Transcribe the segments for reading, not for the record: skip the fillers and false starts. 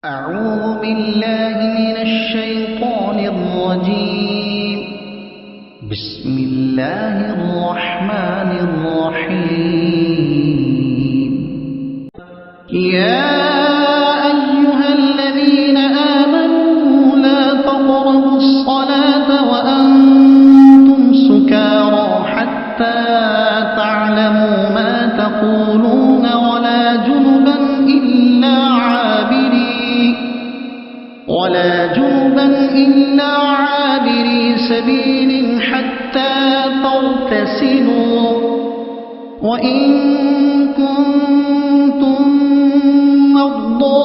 أعوذ بالله من الشيطان الرجيم. بسم الله الرحمن الرحيم. يا أيها الذين آمنوا لا تقربوا الصلاة وأنتم سكارى حتى تعلموا ما تقولون ولا جنبا إلا عابري سبيل حتى تغتسلوا وإن كنتم مرضى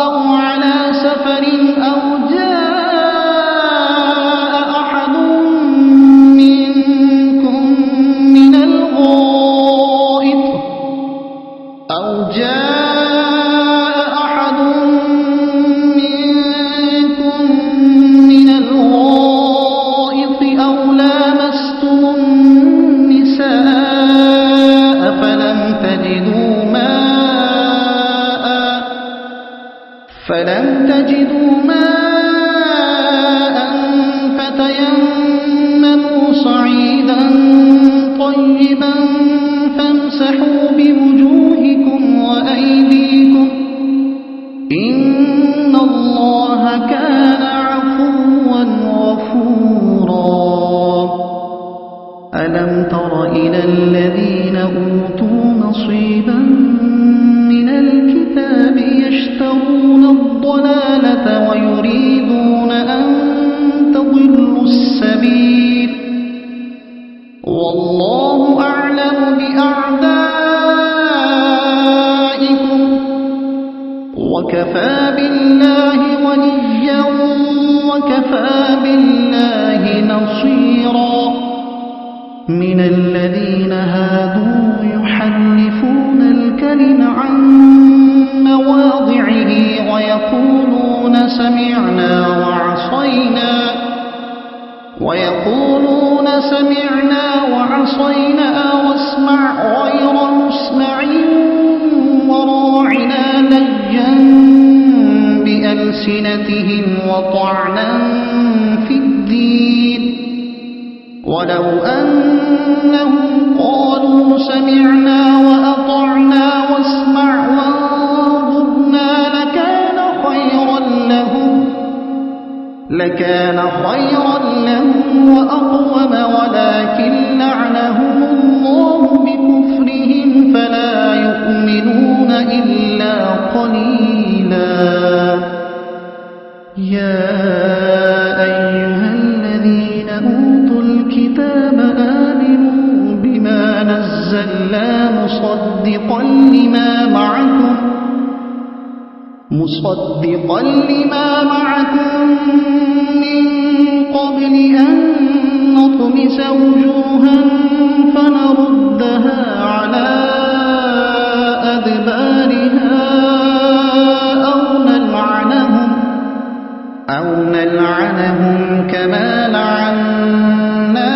أو على سفر أو جاء أحد منكم من الغائط أو لامستم النساء فلم تجدوا ماء فتيمموا صعيدا طيبا فامسحوا بوجوهكم وأيديكم إن الله كان عفوا غفورا. ألم تر إلى الذين أوتوا نصيبا من الكتاب يشترون الضلالة ويريدون أن تضلوا السبيل والله أعلم بأعدائكم وكفى بالله وليا وكفى بالله نصيرا. من الذين هادوا يحرفون الكلم عن مواضعه ويقولون سمعنا وعصينا واسمع غير مسمع وراعنا ليا بألسنتهم وطعنا في الدين ولو أنهم قالوا سمعنا وأطعنا واسمع وانظرنا لكان خيرا لهم وأقوم ولكن لعنهم الله بكفرهم فلا يؤمنون إلا قليلا. يا أيها الذين أوتوا الكتاب آمنوا بما نزلنا مصدقا لما معكم من قبل أن نطمس وجوها فنردها على أدبارها أو نلعنهم كما لعنا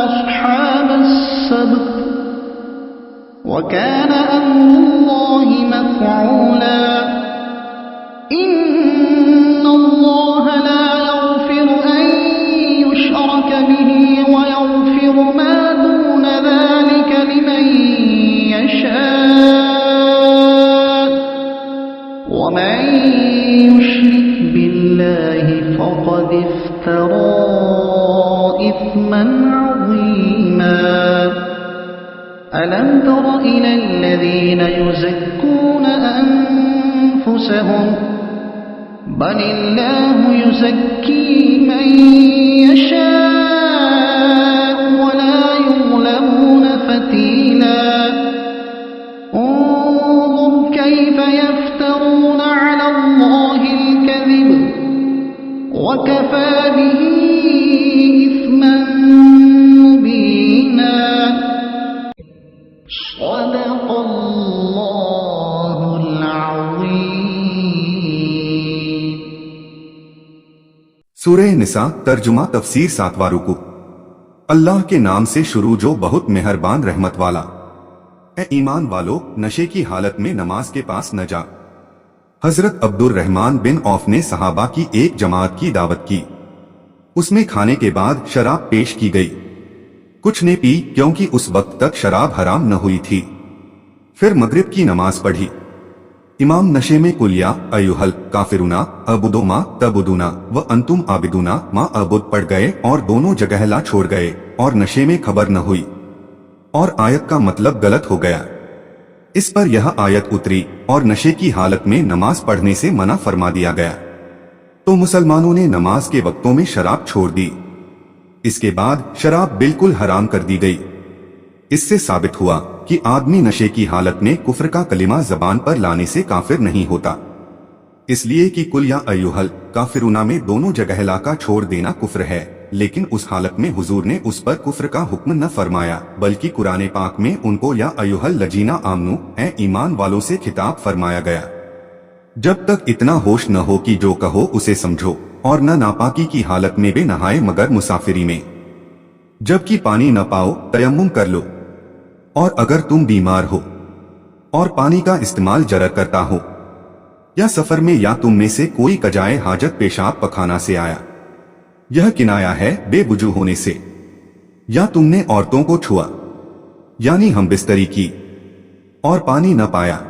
أصحاب السبت وكان أمر الله مفعولا. إن الله لا يغفر أن يشرك به ويغفر ما دون ذلك لمن يشاء ومن يشرك بالله فقد افترى إثما عظيما. ألم تر إلى الذين يزكون أنفسهم بل الله يزكي من يشاء ولا يظلمون فتيلا. انظر كيف يفترون على الله الكذب وكفى به إثما مبينا. صدق الله العظيم. سورہ نساء ترجمہ تفسیر 7واں رکوع. اللہ کے نام سے شروع جو بہت مہربان رحمت والا. اے ایمان والو، نشے کی حالت میں نماز کے پاس نہ جا. हजरत अब्दुल रहमान बिन औफ ने सहाबा की एक जमात की दावत की। उसमें खाने के बाद शराब पेश की गई। कुछ ने पी क्योंकि उस वक्त तक शराब हराम न हुई थी। फिर मगरिब की नमाज पढ़ी। इमाम नशे में कुलिया अयुहल काफिरुना अबुदो मा तबुदुना व अंतुम आबिदुना मा अबुद पढ़ गए और दोनों जगह ला छोड़ गए और नशे में खबर न हुई और आयत का मतलब गलत हो गया। इस पर यह आयत उतरी और नशे की हालत में नमाज पढ़ने से मना फरमा दिया गया। तो मुसलमानों ने नमाज के वक्तों में शराब छोड़ दी। इसके बाद शराब बिल्कुल हराम कर दी गई। इससे साबित हुआ कि आदमी नशे की हालत में कुफ्र का कलिमा जबान पर लाने से काफिर नहीं होता, इसलिए कि कुल या अयुहल काफिरुना में दोनों जगह ला का छोड़ देना कुफ्र है। लेकिन उस हालत में हुजूर ने उस पर कुफ्र का हुक्म न फरमाया, बल्कि कुरान पाक में उनको या अयुहल लजीना आमनु ए ईमान वालों से खिताब फरमाया गया। जब तक इतना होश न हो कि जो कहो उसे समझो, और न नापाकी की हालत में बे नहाए मगर मुसाफिरी में। जबकि पानी न पाओ तयम्मुम कर लो, और अगर तुम बीमार हो और पानी का इस्तेमाल जरर करता हो या सफर में या तुम में से कोई कजाए हाजत पेशाब पखाना से आया, यह किनाया है बेवुजू होने से, या तुमने औरतों को छुआ यानी हम बिस्तरी की और पानी न पाया,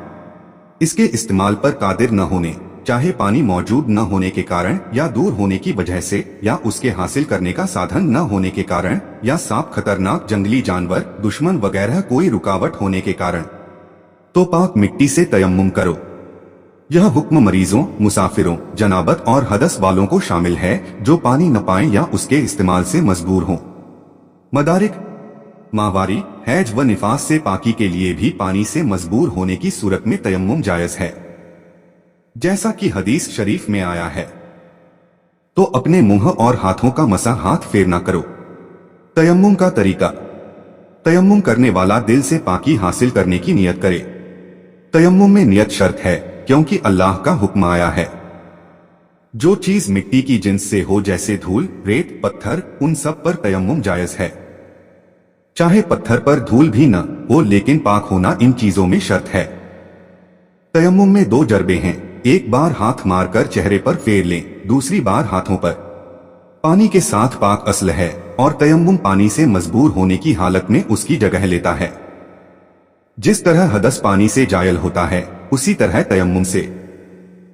इसके इस्तेमाल पर कादिर न होने, चाहे पानी मौजूद न होने के कारण या दूर होने की वजह से या उसके हासिल करने का साधन न होने के कारण या सांप खतरनाक जंगली जानवर दुश्मन वगैरह कोई रुकावट होने के कारण, तो पाक मिट्टी से तयम्मुम करो। यह हुक्म मरीजों, मुसाफिरों, जनाबत और हदस वालों को शामिल है जो पानी न पाएं या उसके इस्तेमाल से मजबूर हों। मदारिक, माहवारी, हैज व निफास से पाकी के लिए भी पानी से मजबूर होने की सूरत में तयम्मुम जायज है, जैसा कि हदीस शरीफ में आया है। तो अपने मुंह और हाथों का मसा हाथ फेरना करो। तयम्मुम का तरीका। तयम्मुम करने वाला दिल से पाकी हासिल करने की नियत करे। तयम्मुम में नियत शर्त है क्योंकि अल्लाह का हुक्म आया है, जो चीज मिट्टी की जिन्स से हो जैसे धूल, रेत, पत्थर, उन सब पर तयम्मुम जायज है। चाहे पत्थर पर धूल भी न हो लेकिन पाक होना इन चीजों में शर्त है। तयम्मुम में दो जरबे हैं, एक बार हाथ मारकर चेहरे पर फेर लें, दूसरी बार हाथों पर। पानी के साथ पाक असल है और तयम्मुम पानी से मजबूर होने की हालत में उसकी जगह लेता है। जिस तरह हदस पानी से जायल होता है उसी तरह तयम्मुम से,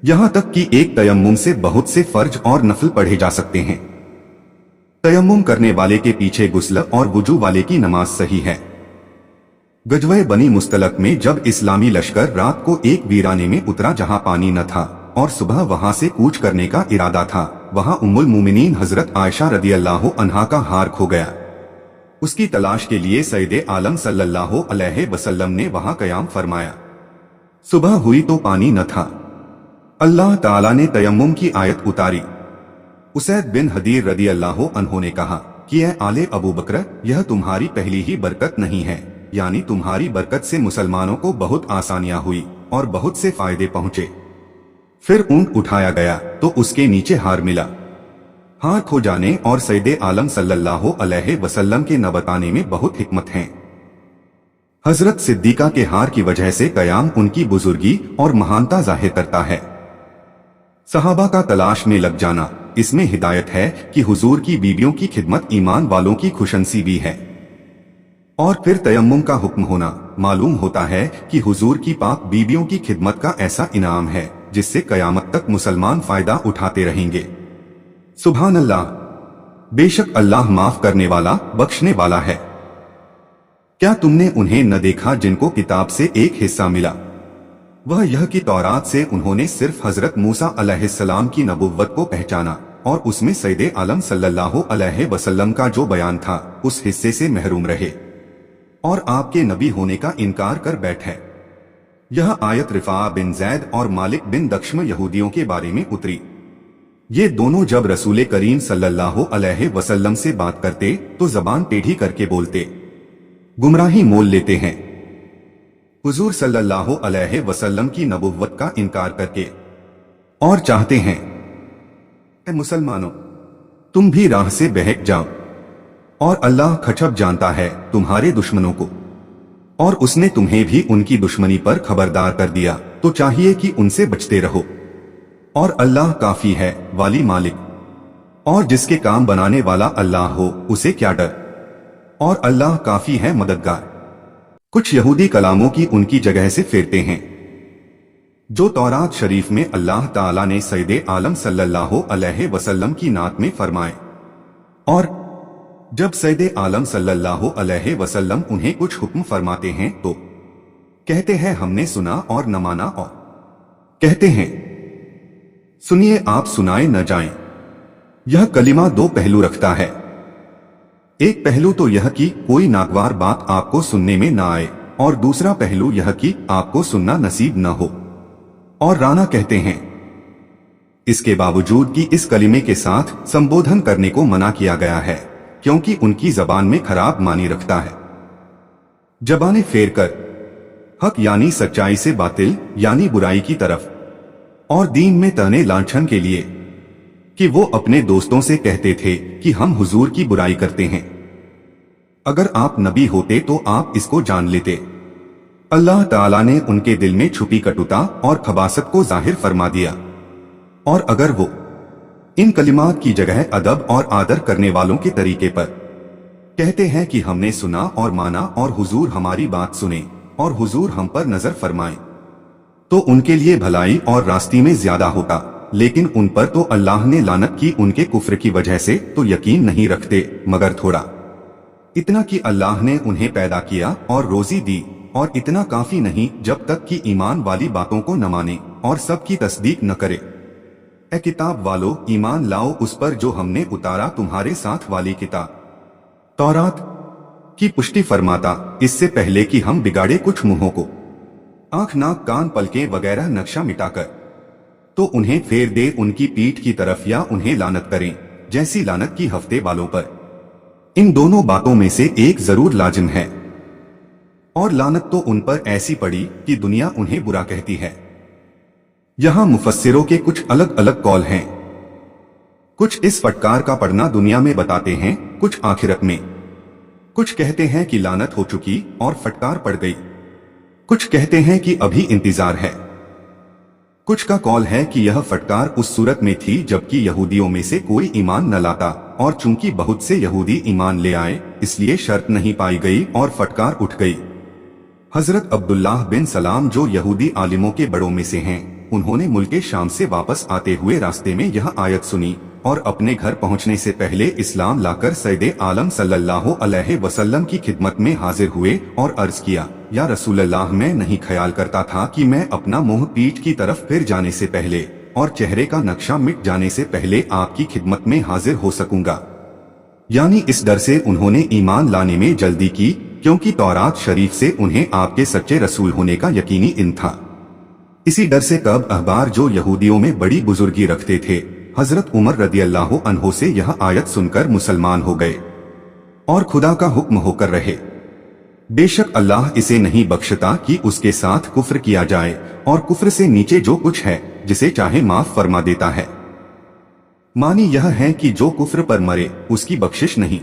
यहां तक कि एक तयम्मुम से बहुत से फर्ज और नफल पढ़े जा सकते हैं। तयम्मुम करने वाले के पीछे गुस्ल और वुजू वाले की नमाज सही है। गजवे बनी मुस्तलक में जब इस्लामी लश्कर रात को एक वीराने में उतरा जहां पानी न था और सुबह वहां से कूच करने का इरादा था, वहां उम्मुल मोमिनीन हजरत आयशा रदियल्लाहु अन्हा का हार खो गया। उसकी तलाश के लिए सैयदे आलम सल्लल्लाहु अलैहि वसल्लम ने वहां कयाम फरमाया। सुबह हुई तो पानी न था। अल्लाह ताला ने तयम्मुम की आयत उतारी। उसैद बिन हदीर रदियल्लाहु अन्हु ने कहा कि ऐ आले अबू बकर, यह तुम्हारी पहली ही बरकत नहीं है, यानी तुम्हारी बरकत से मुसलमानों को बहुत आसानियां हुई और बहुत से फायदे पहुंचे। फिर ऊंट उठाया गया तो उसके नीचे हार मिला। हार खो जाने और सैयदे आलम सल्लल्लाहु अलैहि वसल्लम के न बताने में बहुत हिकमत है। हजरत सिद्दीका के हार की वजह से कयाम उनकी बुजुर्गी और महानता जाहिर करता है। सहाबा का तलाश में लग जाना, इसमें हिदायत है कि हुजूर की बीबियों की खिदमत ईमान वालों की खुशनसीबी है। और फिर तयम्मुम का हुक्म होना, मालूम होता है कि हुजूर की पाक बीबियों की खिदमत का ऐसा इनाम है जिससे कयामत तक मुसलमान फायदा उठाते रहेंगे। सुभान अल्लाह, बेशक अल्लाह माफ करने वाला, बख्शने वाला है। क्या तुमने उन्हें न देखा जिनको किताब से एक हिस्सा मिला? वह यह कि तौरात से उन्होंने सिर्फ हजरत मूसा अलैहिस्सलाम की नबुव्वत को पहचाना और उसमें सैयदे आलम सल्लल्लाहु अलैहि वसल्लम का जो बयान था उस हिस्से से महरूम रहे और आपके नबी होने का इनकार कर बैठे। यह आयत रिफा बिन जैद और मालिक बिन दक्षम यहूदियों के बारे में उतरी। ये दोनों जब रसूल करीम सल्लल्लाहु अलैहि वसल्लम से बात करते तो जबान टेढ़ी करके बोलते, गुमराही मोल लेते हैं। हुजूर सल्लल्लाहु अलैहि वसल्लम की नबुव्वत का इनकार करके और चाहते हैं, ऐ मुसलमानों, तुम भी राह से बहक जाओ और अल्लाह खचब जानता है तुम्हारे दुश्मनों को। اور उसने तुम्हें भी उनकी दुश्मनी पर खबरदार कर दिया, तो चाहिए कि उनसे बचते रहो। और अल्लाह काफी है, वाली मालिक। और जिसके काम बनाने वाला अल्लाह हो, उसे क्या डर। और अल्लाह काफी है मददगार। कुछ यहूदी कलामों की उनकी जगह से फेरते हैं जो तौरात शरीफ में अल्लाह ताला ने सैयदे आलम सल्लल्लाहु अलैहि वसल्लम की नात में फरमाए। और जब सैयदे आलम सल्लल्लाहु अलैहि वसल्लम उन्हें कुछ हुक्म फरमाते हैं तो कहते हैं हमने सुना और न माना, और कहते हैं सुनिए आप सुनाए न जाएं। यह कलिमा दो पहलू रखता है। एक पहलू तो यह कि कोई नागवार बात आपको सुनने में न आए, और दूसरा पहलू यह कि आपको सुनना नसीब न हो। और राना कहते हैं इसके बावजूद कि इस कलिमे के साथ संबोधन करने को मना किया गया है, क्योंकि उनकी जबान में खराब मानी रखता है। जबानें फेर कर हक यानी सच्चाई से बातिल यानी बुराई की तरफ, और दीन में तने लांछन के लिए कि वो अपने दोस्तों से कहते थे कि हम हुजूर की बुराई करते हैं। अगर आप नबी होते तो आप इसको जान लेते। अल्लाह ताला ने उनके दिल में छुपी कटुता और खबासत को जाहिर फरमा दिया। और अगर वो इन कलिमात की जगह अदब और आदर करने वालों के तरीके पर कहते हैं कि हमने सुना और माना और हुजूर हमारी बात सुने और हुजूर हम पर नजर फरमाए, तो उनके लिए भलाई और रास्ते में ज्यादा होता। लेकिन उन पर तो अल्लाह ने लानत की उनके कुफ्र की वजह से, तो यकीन नहीं रखते मगर थोड़ा। इतना कि अल्लाह ने उन्हें पैदा किया और रोजी दी, और इतना काफी नहीं जब तक कि ईमान वाली बातों को न माने और सबकी तस्दीक न करे। ए किताब वालों, ईमान लाओ उस पर जो हमने उतारा तुम्हारे साथ वाली किताब तौरात की पुष्टि फरमाता, इससे पहले कि हम बिगाड़े कुछ मुंहों को आंख नाक कान पलकें वगैरह नक्शा मिटाकर, तो उन्हें फेर दे उनकी पीठ की तरफ या उन्हें लानत करें जैसी लानत की हफ्ते वालों पर। इन दोनों बातों में से एक जरूर लाजिम है, और लानत तो उन पर ऐसी पड़ी कि दुनिया उन्हें बुरा कहती है। यहां मुफस्सिरों के कुछ अलग अलग कौल हैं। कुछ इस फटकार का पढ़ना दुनिया में बताते हैं, कुछ आखिरत में। कुछ कहते हैं कि लानत हो चुकी और फटकार पड़ गई। कुछ कहते हैं कि अभी इंतजार है। कुछ का कौल है कि यह फटकार उस सूरत में थी जबकि यहूदियों में से कोई ईमान न लाता, और चूंकि बहुत से यहूदी ईमान ले आए इसलिए शर्त नहीं पाई गई और फटकार उठ गई। हजरत अब्दुल्लाह बिन सलाम जो यहूदी आलिमों के बड़ों में से हैं, उन्होंने मुल्के शाम से वापस आते हुए रास्ते में यह आयत सुनी और अपने घर पहुंचने से पहले इस्लाम लाकर सैयदे आलम सल्लल्लाहु अलैहि वसल्लम की खिदमत में हाजिर हुए और अर्ज किया, या रसूलल्लाह, मैं नहीं ख्याल करता था कि मैं अपना मुंह पीठ की तरफ फिर जाने से पहले और चेहरे का नक्शा मिट जाने से पहले आपकी खिदमत में हाजिर हो सकूंगा। यानी इस डर से उन्होंने ईमान लाने में जल्दी की, क्योंकि तौरात शरीफ से उन्हें आपके सच्चे रसूल होने का यकीनी इल्म था। इसी डर से कब अहबार जो यहूदियों में बड़ी बुजुर्गी रखते थे, हजरत उमर रदियल्लाहु अन्हो से यह आयत सुनकर मुसलमान हो गए और खुदा का हुक्म होकर रहे। बेशक अल्लाह इसे नहीं बख्शता कि उसके साथ कुफ्र किया जाए, और कुफ्र से नीचे जो कुछ है जिसे चाहे माफ फरमा देता है। मानी यह है कि जो कुफ्र पर मरे उसकी बख्शिश नहीं,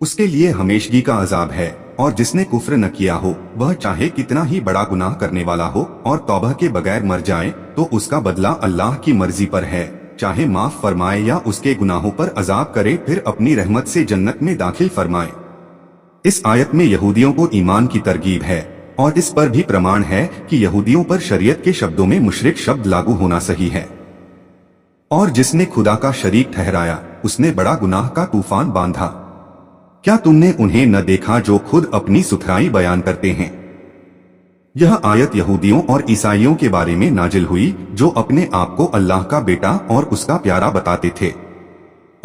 उसके लिए हमेशगी का अजाब है। और जिसने कुफ्र न किया हो, वह चाहे कितना ही बड़ा गुनाह करने वाला हो और तौबा के बगैर मर जाए, तो उसका बदला अल्लाह की मर्जी पर है, चाहे माफ फरमाए या उसके गुनाहों पर अजाब करे फिर अपनी रहमत से जन्नत में दाखिल फरमाए। इस आयत में यहूदियों को ईमान की तरगीब है, और इस पर भी प्रमाण है कि यहूदियों पर शरीयत के शब्दों में मुशरिक शब्द लागू होना सही है। और जिसने खुदा का शरीक ठहराया उसने बड़ा गुनाह का तूफान बांधा। क्या तुमने उन्हें न देखा जो खुद अपनी सुथराई बयान करते हैं। यह आयत यहूदियों और ईसाइयों के बारे में नाजिल हुई जो अपने आप को अल्लाह का बेटा और उसका प्यारा बताते थे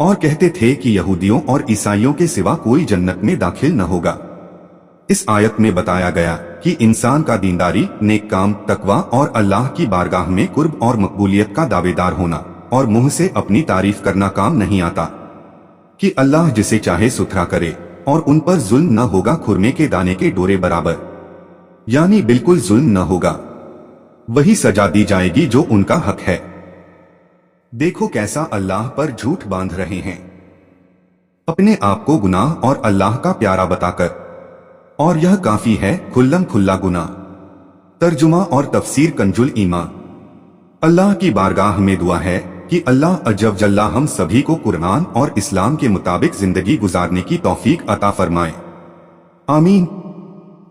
और कहते थे कि यहूदियों और ईसाइयों के सिवा कोई जन्नत में दाखिल न होगा। इस आयत में बताया गया कि इंसान का दीनदारी, नेक काम, तकवा और अल्लाह की बारगाह में कुर्ब और मकबूलियत का दावेदार होना और मुंह से अपनी तारीफ करना काम नहीं आता, कि अल्लाह जिसे चाहे सुथरा करे और उन पर जुल्म न होगा खुरमे के दाने के डोरे बराबर, यानी बिल्कुल जुल्म न होगा। वही सजा दी जाएगी जो उनका हक है। देखो कैसा अल्लाह पर झूठ बांध रहे हैं, अपने आप को गुनाह और अल्लाह का प्यारा बताकर। اور یہ کافی ہے کھلم کھلا گناہ۔ ترجمہ اور تفسیر کنزُل ایمان۔ اللہ کی بارگاہ میں دعا ہے کہ اللہ عز و جل ہم سبھی کو قرآن اور اسلام کے مطابق زندگی گزارنے کی توفیق عطا فرمائے، آمین۔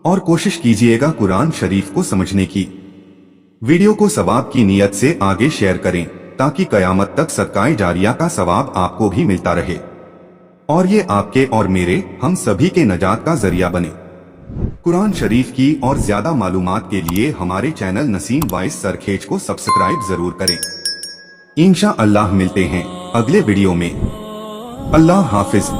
اور کوشش کیجئے گا قرآن شریف کو سمجھنے کی۔ ویڈیو کو ثواب کی نیت سے آگے شیئر کریں تاکہ قیامت تک صدقہ جاریہ کا ثواب آپ کو بھی ملتا رہے اور یہ آپ کے اور میرے ہم سبھی کے نجات کا ذریعہ بنے۔ قرآن شریف کی اور زیادہ معلومات کے لیے ہمارے چینل نسیم وائس سرکھیج کو سبسکرائب ضرور کریں۔ انشاءاللہ ملتے ہیں اگلے ویڈیو میں۔ اللہ حافظ۔